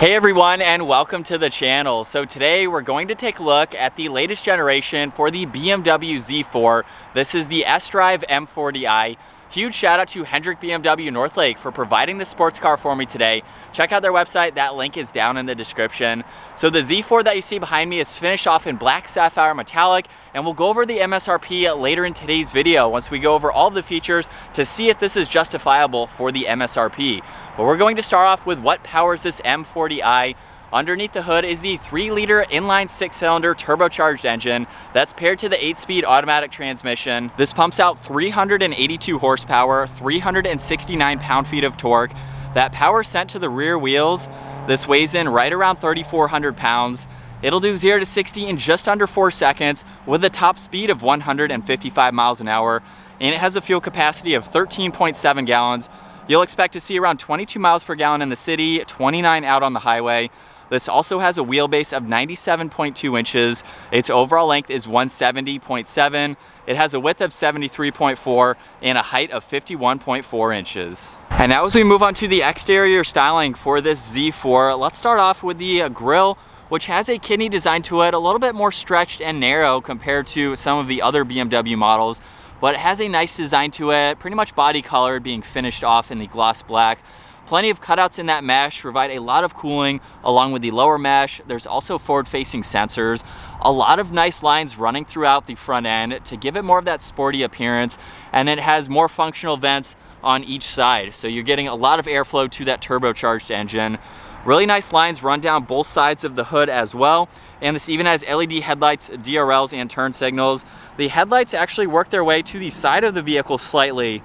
Hey everyone, and welcome to the channel. So today we're going to take a look at the latest generation for the BMW Z4. This is the sDrive M40i. Huge shout out to Hendrick BMW Northlake for providing the sports car for me today. Check out their website, that link is down in the description. So the Z4 that you see behind me is finished off in black sapphire metallic, and we'll go over the MSRP later in today's video once we go over all the features to see if this is justifiable for the MSRP. But we're going to start off with what powers this M40i. Underneath the hood is the 3-liter inline 6-cylinder turbocharged engine that's paired to the 8-speed automatic transmission. This pumps out 382 horsepower, 369 pound-feet of torque. That power sent to the rear wheels. This weighs in right around 3,400 pounds. It'll do 0 to 60 in just under 4 seconds with a top speed of 155 miles an hour. And it has a fuel capacity of 13.7 gallons. You'll expect to see around 22 miles per gallon in the city, 29 out on the highway. This also has a wheelbase of 97.2 inches. Its overall length is 170.7. It has a width of 73.4 and a height of 51.4 inches. And now as we move on to the exterior styling for this Z4, let's start off with the grille, which has a kidney design to it, a little bit more stretched and narrow compared to some of the other BMW models, but it has a nice design to it, pretty much body colored, being finished off in the gloss black. Plenty of cutouts in that mesh provide a lot of cooling along with the lower mesh. There's also forward-facing sensors. A lot of nice lines running throughout the front end to give it more of that sporty appearance, and it has more functional vents on each side. So you're getting a lot of airflow to that turbocharged engine. Really nice lines run down both sides of the hood as well. And this even has LED headlights, DRLs, and turn signals. The headlights actually work their way to the side of the vehicle slightly.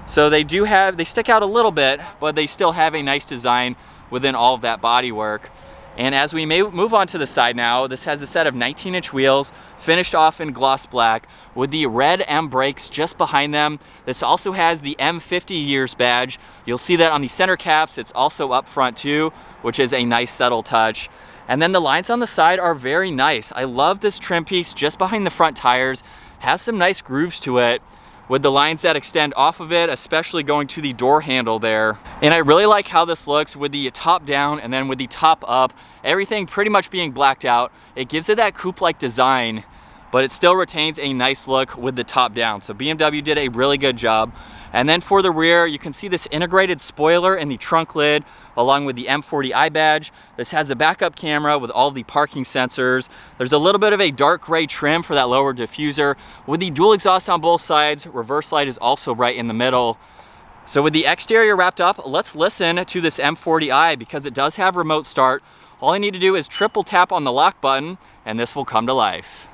So they stick out a little bit, but they still have a nice design within all of that bodywork. And as we move on to the side now, this has a set of 19-inch wheels finished off in gloss black with the red M brakes just behind them. This also has the M50 years badge. You'll see that on the center caps. It's also up front too, which is a nice subtle touch. And then the lines on the side are very nice. I love this trim piece just behind the front tires. Has some nice grooves to it, with the lines that extend off of it, especially going to the door handle there. And I really like how this looks with the top down and then with the top up, everything pretty much being blacked out. It gives it that coupe-like design, but it still retains a nice look with the top down. So BMW did a really good job. And then for the rear, you can see this integrated spoiler in the trunk lid along with the M40i badge. This has a backup camera with all the parking sensors. There's a little bit of a dark gray trim for that lower diffuser. With the dual exhaust on both sides, reverse light is also right in the middle. So with the exterior wrapped up, let's listen to this M40i because it does have remote start. All I need to do is triple tap on the lock button and this will come to life.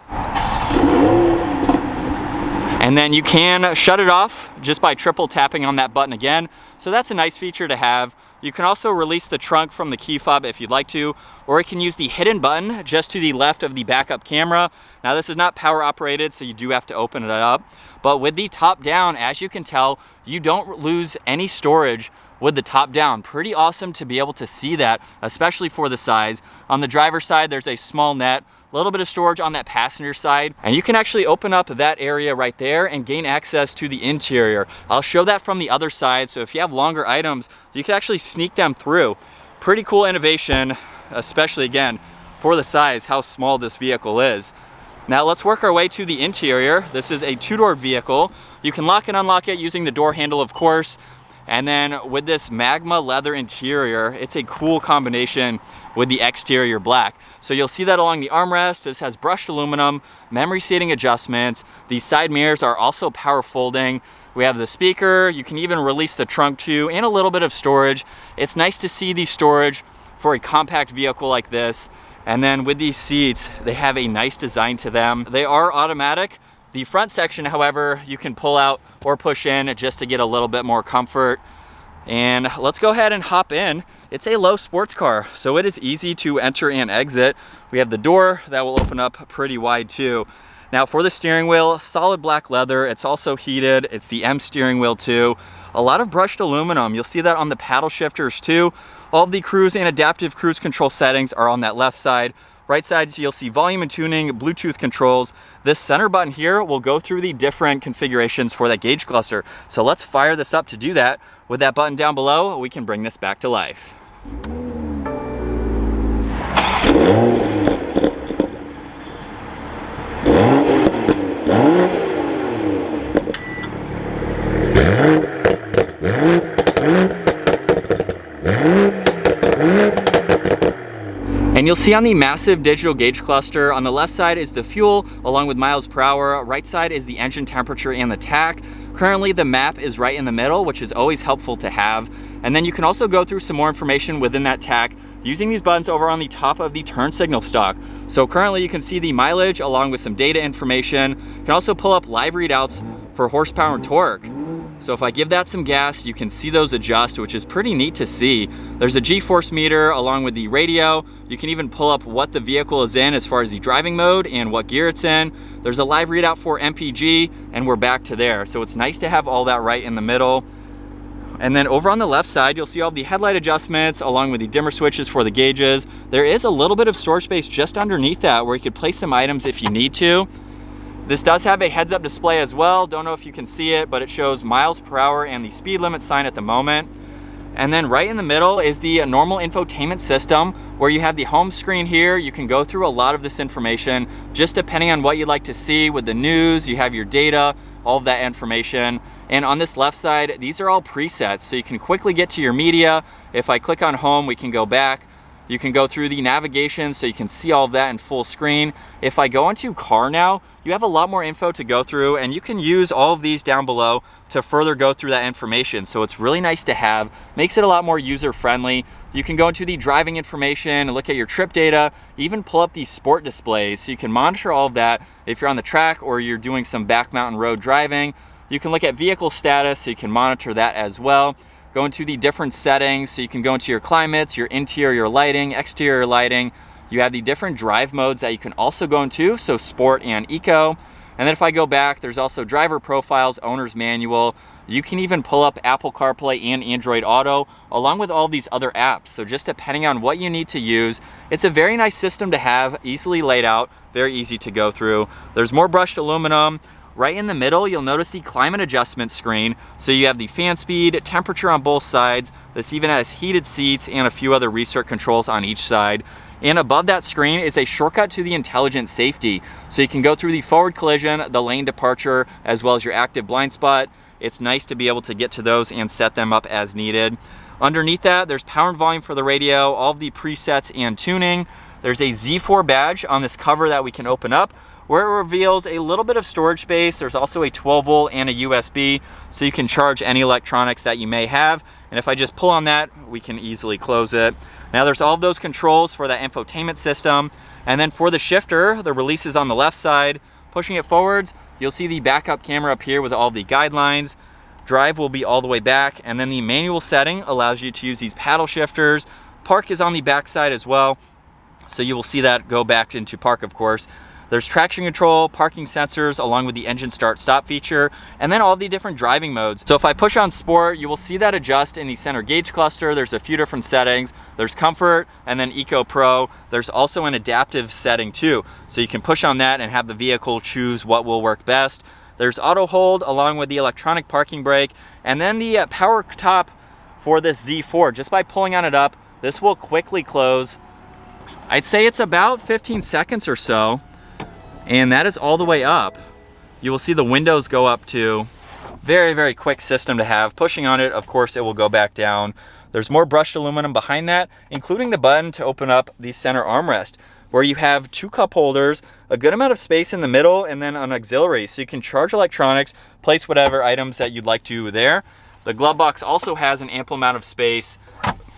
And then you can shut it off just by triple tapping on that button again. So that's a nice feature to have. You can also release the trunk from the key fob if you'd like to, or you can use the hidden button just to the left of the backup camera. Now this is not power operated, so you do have to open it up. But with the top down, as you can tell, you don't lose any storage with the top down. Pretty awesome to be able to see that, especially for the size. On the driver's side, there's a small net, a little bit of storage on that passenger side, and you can actually open up that area right there and gain access to the interior. I'll show that from the other side, so if you have longer items, you can actually sneak them through. Pretty cool innovation, especially again, for the size, how small this vehicle is. Now let's work our way to the interior. This is a two-door vehicle. You can lock and unlock it using the door handle, of course. And then with this magma leather interior, it's a cool combination with the exterior black. So you'll see that along the armrest. This has brushed aluminum, memory seating adjustments. These side mirrors are also power folding. We have the speaker. You can even release the trunk too, and a little bit of storage. It's nice to see the storage for a compact vehicle like this. And then with these seats, they have a nice design to them. They are automatic. The front section, however, you can pull out or push in just to get a little bit more comfort. And let's go ahead and hop in. It's a low sports car, so it is easy to enter and exit. We have the door that will open up pretty wide too. Now for the steering wheel, solid black leather. It's also heated. It's the M steering wheel too. A lot of brushed aluminum. You'll see that on the paddle shifters too. All of the cruise and adaptive cruise control settings are on that left side. Right side, you'll see volume and tuning, Bluetooth controls. This center button here will go through the different configurations for that gauge cluster. So let's fire this up to do that. With that button down below, we can bring this back to life. And you'll see on the massive digital gauge cluster, on the left side is the fuel along with miles per hour, right side is the engine temperature and the tach. Currently the map is right in the middle, which is always helpful to have. And then you can also go through some more information within that tach using these buttons over on the top of the turn signal stock. So currently you can see the mileage along with some data information. You can also pull up live readouts for horsepower and torque. So if I give that some gas, you can see those adjust, which is pretty neat to see. There's a G-force meter along with the radio. You can even pull up what the vehicle is in as far as the driving mode and what gear it's in. There's a live readout for MPG, and we're back to there. So it's nice to have all that right in the middle. And then over on the left side, you'll see all the headlight adjustments along with the dimmer switches for the gauges. There is a little bit of storage space just underneath that where you could place some items if you need to. This does have a heads-up display as well. Don't know if you can see it, but it shows miles per hour and the speed limit sign at the moment. And then right in the middle is the normal infotainment system where you have the home screen here. You can go through a lot of this information just depending on what you'd like to see with the news. You have your data, all of that information. And on this left side, these are all presets, so you can quickly get to your media. If I click on home, we can go back. You can go through the navigation so you can see all of that in full screen. If I go into car now, you have a lot more info to go through, and you can use all of these down below to further go through that information. So it's really nice to have, makes it a lot more user friendly. You can go into the driving information and look at your trip data, even pull up these sport displays so you can monitor all of that if you're on the track or you're doing some back mountain road driving. You can look at vehicle status so you can monitor that as well. Go into the different settings so you can go into your climates, your interior lighting, exterior lighting. You have the different drive modes that you can also go into, so sport and eco. And then if I go back, there's also driver profiles, owner's manual. You can even pull up Apple CarPlay and Android Auto along with all these other apps. So just depending on what you need to use, it's a very nice system to have, easily laid out, very easy to go through. There's more brushed aluminum. Right in the middle, you'll notice the climate adjustment screen. So you have the fan speed, temperature on both sides. This even has heated seats and a few other restart controls on each side. And above that screen is a shortcut to the intelligent safety. So you can go through the forward collision, the lane departure, as well as your active blind spot. It's nice to be able to get to those and set them up as needed. Underneath that, there's power and volume for the radio, all of the presets and tuning. There's a Z4 badge on this cover that we can open up, where it reveals a little bit of storage space. There's also a 12 volt and a USB, so you can charge any electronics that you may have. And if I just pull on that, we can easily close it. Now there's all of those controls for that infotainment system. And then for the shifter, the release is on the left side. Pushing it forwards, you'll see the backup camera up here with all the guidelines. Drive will be all the way back. And then the manual setting allows you to use these paddle shifters. Park is on the back side as well, so you will see that go back into park, of course. There's traction control, parking sensors, along with the engine start-stop feature, and then all the different driving modes. So if I push on sport, you will see that adjust in the center gauge cluster. There's a few different settings. There's comfort, and then Eco Pro. There's also an adaptive setting too. So you can push on that and have the vehicle choose what will work best. There's auto hold, along with the electronic parking brake, and then the power top for this Z4. Just by pulling on it up, this will quickly close. I'd say it's about 15 seconds or so. And that is all the way up. You will see the windows go up too. Very, very quick system to have. Pushing on it, of course, it will go back down. There's more brushed aluminum behind that, including the button to open up the center armrest, where you have 2 cup holders, a good amount of space in the middle, and then an auxiliary. So you can charge electronics, place whatever items that you'd like to there. The glove box also has an ample amount of space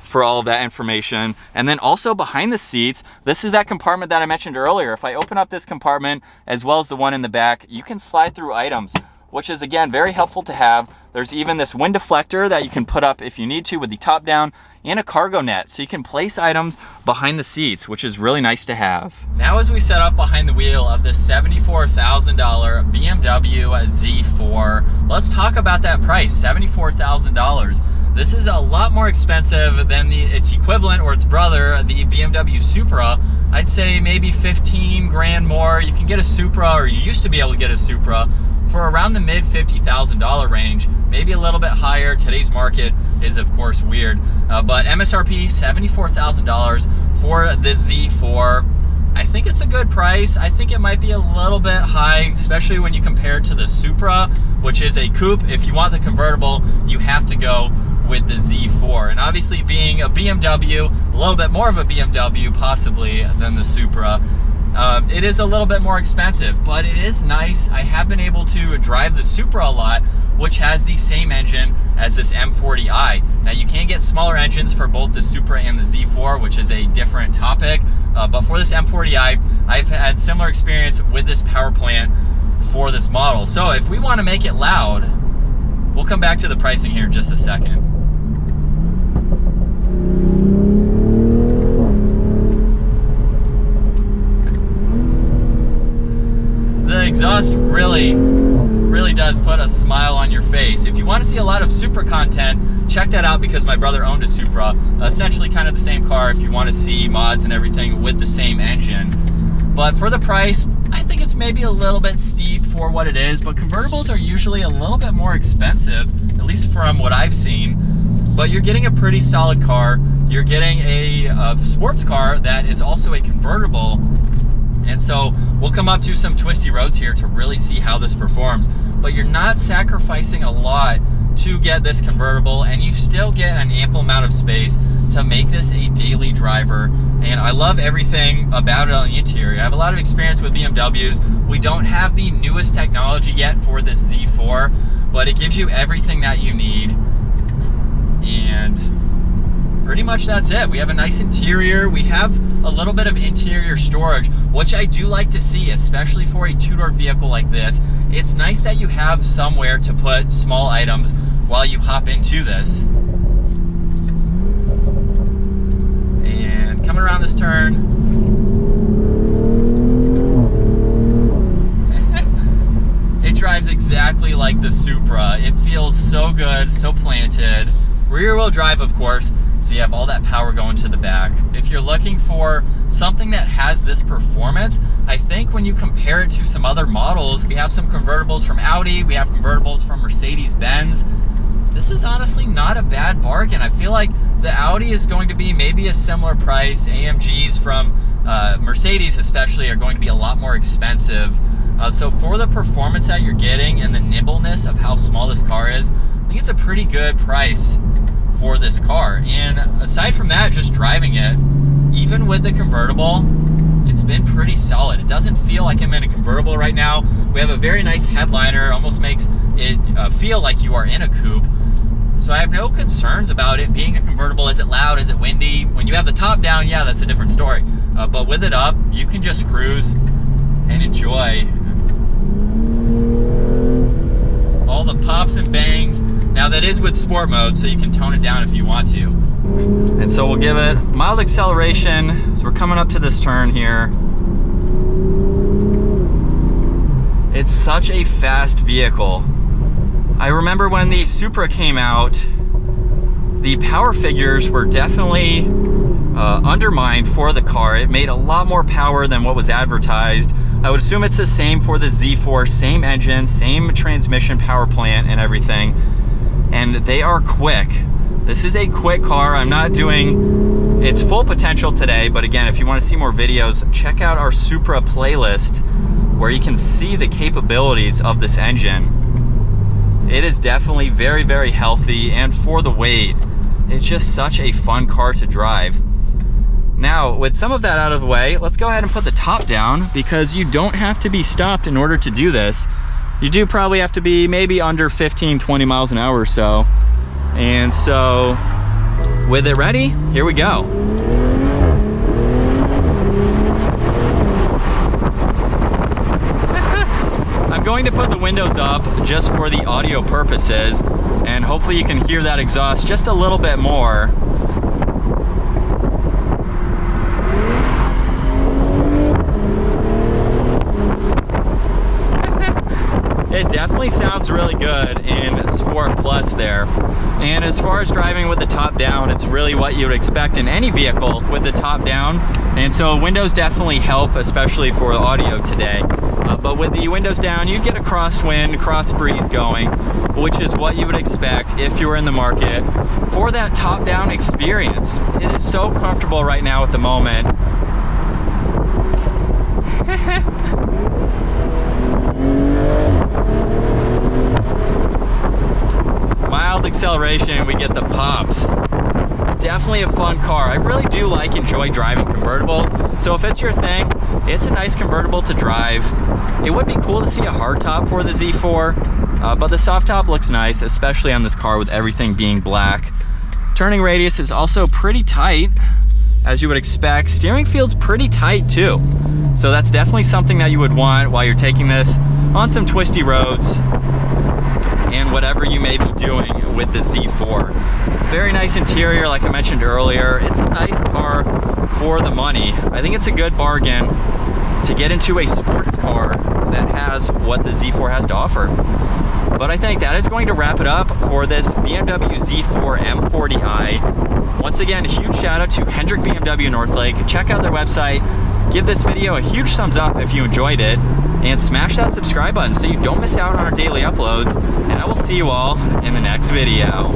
for all of that information. And then also behind the seats, this is that compartment that I mentioned earlier. If I open up this compartment as well as the one in the back, you can slide through items, which is again very helpful to have. There's even this wind deflector that you can put up if you need to with the top down, and a cargo net, so you can place items behind the seats, which is really nice to have. Now as we set up behind the wheel of this $74,000 BMW Z4, let's talk about that price, $74,000. This is a lot more expensive than its equivalent or its brother, the BMW Supra. I'd say maybe 15 grand more. You can get a Supra, or you used to be able to get a Supra, for around the mid $50,000 range, maybe a little bit higher. Today's market is of course weird, but MSRP $74,000, for the Z4. I think it's a good price. I think it might be a little bit high, especially when you compare it to the Supra, which is a coupe. If you want the convertible, you have to go with the Z4. And obviously being a BMW, a little bit more of a BMW possibly than the Supra, it is a little bit more expensive, but it is nice. I have been able to drive the Supra a lot, which has the same engine as this M40i. Now you can get smaller engines for both the Supra and the Z4, which is a different topic. But for this M40i, I've had similar experience with this power plant for this model. So if we want to make it loud, we'll come back to the pricing here in just a second. The exhaust really does put a smile on your face. If you want to see a lot of Supra content, check that out, because my brother owned a Supra, essentially kind of the same car if you want to see mods and everything with the same engine. But for the price, I think it's maybe a little bit steep for what it is, but convertibles are usually a little bit more expensive, at least from what I've seen. But you're getting a pretty solid car. You're getting a sports car that is also a convertible. And so we'll come up to some twisty roads here to really see how this performs. But you're not sacrificing a lot to get this convertible, and you still get an ample amount of space to make this a daily driver. And I love everything about it on the interior. I have a lot of experience with BMWs. We don't have the newest technology yet for this Z4, but it gives you everything that you need. And pretty much that's it. We have a nice interior. We have a little bit of interior storage, which I do like to see, especially for a two-door vehicle like this. It's nice that you have somewhere to put small items while you hop into this. And coming around this turn, it drives exactly like the Supra. It feels so good, so planted. Rear-wheel drive, of course, so you have all that power going to the back. If you're looking for something that has this performance, I think when you compare it to some other models, we have some convertibles from Audi, we have convertibles from Mercedes-Benz. This is honestly not a bad bargain. I feel like the Audi is going to be maybe a similar price. AMGs from Mercedes especially are going to be a lot more expensive. So for the performance that you're getting and the nimbleness of how small this car is, I think it's a pretty good price for this car. And aside from that, just driving it, even with the convertible, it's been pretty solid. It doesn't feel like I'm in a convertible right now. We have a very nice headliner, almost makes it feel like you are in a coupe. So I have no concerns about it being a convertible. Is it loud? Is it windy? When you have the top down, yeah, that's a different story. But with it up, you can just cruise and enjoy all the pops and bangs. Now that is with sport mode, so you can tone it down if you want to. And so we'll give it mild acceleration. So we're coming up to this turn here. It's such a fast vehicle. I remember when the Supra came out, the power figures were definitely undermined for the car. It made a lot more power than what was advertised. I would assume it's the same for the Z4, same engine, same transmission power plant and everything. And they are quick. This is a quick car. I'm not doing its full potential today, but again, if you want to see more videos, check out our Supra playlist where you can see the capabilities of this engine. It is definitely very, very healthy, and for the weight, it's just such a fun car to drive. Now, with some of that out of the way, let's go ahead and put the top down, because you don't have to be stopped in order to do this. You do probably have to be maybe under 15, 20 miles an hour or so. And so, with it ready, here we go. I'm going to put the windows up just for the audio purposes, and hopefully you can hear that exhaust just a little bit more. It definitely sounds really good in Sport Plus there. And as far as driving with the top down, it's really what you would expect in any vehicle with the top down. And so windows definitely help, especially for audio today. But with the windows down, you'd get a crosswind, cross breeze going, which is what you would expect if you were in the market for that top-down experience. It is so comfortable right now at the moment. Mild acceleration, we get the pops. Definitely a fun car. I really do enjoy driving convertibles. So if it's your thing, it's a nice convertible to drive. It would be cool to see a hardtop for the Z4, but the soft top looks nice, especially on this car with everything being black. Turning radius is also pretty tight, as you would expect. Steering feels pretty tight too. So that's definitely something that you would want while you're taking this on some twisty roads and whatever you may be doing with the Z4. Very nice interior, like I mentioned earlier. It's a nice car for the money. I think it's a good bargain to get into a sports car that has what the Z4 has to offer. But I think that is going to wrap it up for this BMW Z4 M40i. Once again, a huge shout out to Hendrick BMW Northlake. Check out their website. Give this video a huge thumbs up if you enjoyed it, and smash that subscribe button so you don't miss out on our daily uploads. And I will see you all in the next video.